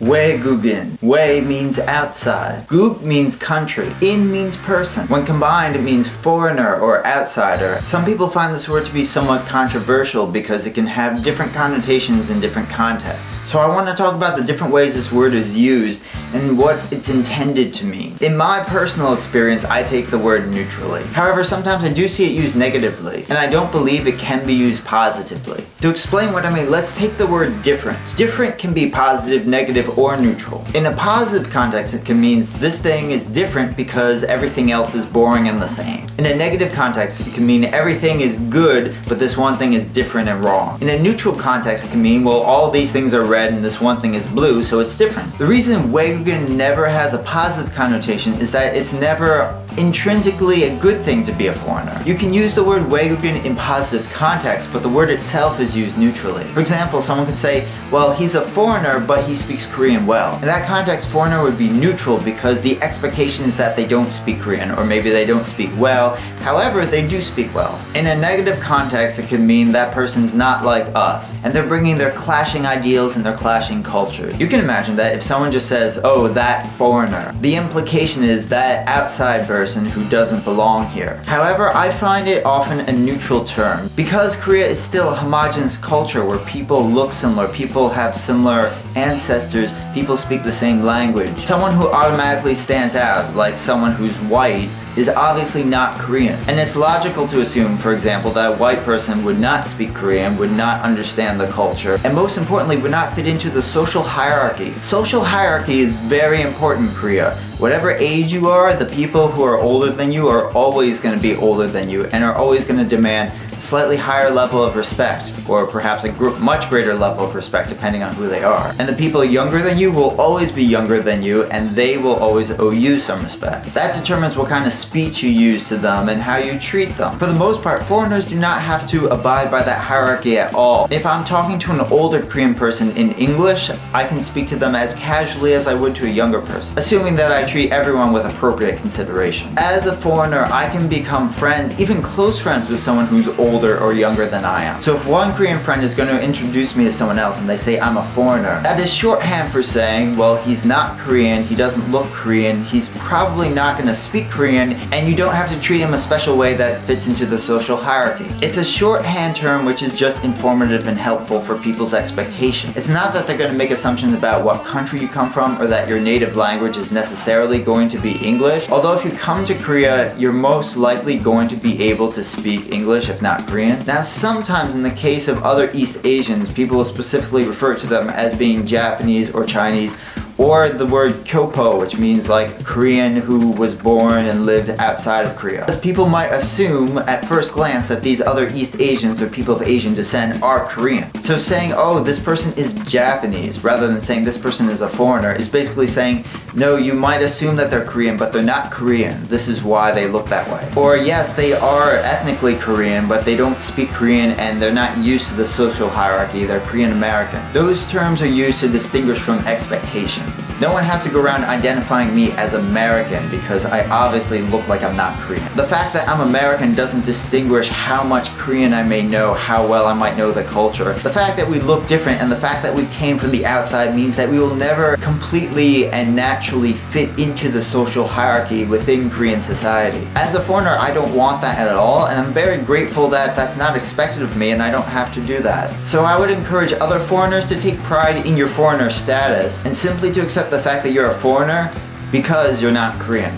외국인. 외 means outside. 국 means country. In means person. When combined, it means foreigner or outsider. Some people find this word to be somewhat controversial because it can have different connotations in different contexts. So I want to talk about the different ways this word is used and what it's intended to mean. In my personal experience, I take the word neutrally. However, sometimes I do see it used negatively, and I don't believe it can be used positively. To explain what I mean, let's take the word different. Different can be positive, negative, or neutral. In a positive context, it can mean this thing is different because everything else is boring and the same. In a negative context, it can mean everything is good, but this one thing is different and wrong. In a neutral context, it can mean, well, all these things are red and this one thing is blue, so it's different. The reason 외국인 never has a positive connotation is that it's never intrinsically a good thing to be a foreigner. You can use the word 외국인 in positive context, but the word itself is used neutrally. For example, someone could say, well, he's a foreigner, but he speaks Korean well. In that context, foreigner would be neutral because the expectation is that they don't speak Korean, or maybe they don't speak well. However, they do speak well. In a negative context, it can mean that person's not like us, and they're bringing their clashing ideals and their clashing culture. You can imagine that if someone just says, oh, that foreigner, the implication is that outside person who doesn't belong here. However, I find it often a neutral term because Korea is still a homogeneous culture where people look similar, people have similar ancestors, people speak the same language. Someone who automatically stands out, like someone who's white, is obviously not Korean. And it's logical to assume, for example, that a white person would not speak Korean, would not understand the culture, and most importantly, would not fit into the social hierarchy. Social hierarchy is very important in Korea. Whatever age you are, the people who are older than you are always going to be older than you and are always going to demand a slightly higher level of respect, or perhaps a much greater level of respect depending on who they are. And the people younger than you will always be younger than you, and they will always owe you some respect. That determines what kind of speech you use to them and how you treat them. For the most part, foreigners do not have to abide by that hierarchy at all. If I'm talking to an older Korean person in English, I can speak to them as casually as I would to a younger person, assuming that I treat everyone with appropriate consideration. As a foreigner, I can become friends, even close friends, with someone who's older or younger than I am. So if one Korean friend is going to introduce me to someone else and they say I'm a foreigner, that is shorthand for saying, well, he's not Korean, he doesn't look Korean, he's probably not going to speak Korean, and you don't have to treat him a special way that fits into the social hierarchy. It's a shorthand term which is just informative and helpful for people's expectations. It's not that they're going to make assumptions about what country you come from or that your native language is necessarily going to be English. Although if you come to Korea, you're most likely going to be able to speak English, if not Korean. Now, sometimes in the case of other East Asians, people will specifically refer to them as being Japanese or Chinese, or the word kyopo, which means like Korean who was born and lived outside of Korea. As people might assume at first glance that these other East Asians or people of Asian descent are Korean. So saying, oh, this person is Japanese, rather than saying this person is a foreigner, is basically saying, no, you might assume that they're Korean, but they're not Korean. This is why they look that way. Or yes, they are ethnically Korean, but they don't speak Korean and they're not used to the social hierarchy. They're Korean American. Those terms are used to distinguish from expectations. No one has to go around identifying me as American because I obviously look like I'm not Korean. The fact that I'm American doesn't distinguish how much Korean I may know, how well I might know the culture. The fact that we look different and the fact that we came from the outside means that we will never completely and naturally fit into the social hierarchy within Korean society. As a foreigner, I don't want that at all, and I'm very grateful that that's not expected of me and I don't have to do that. So I would encourage other foreigners to take pride in your foreigner status and simply to accept the fact that you're a foreigner because you're not Korean.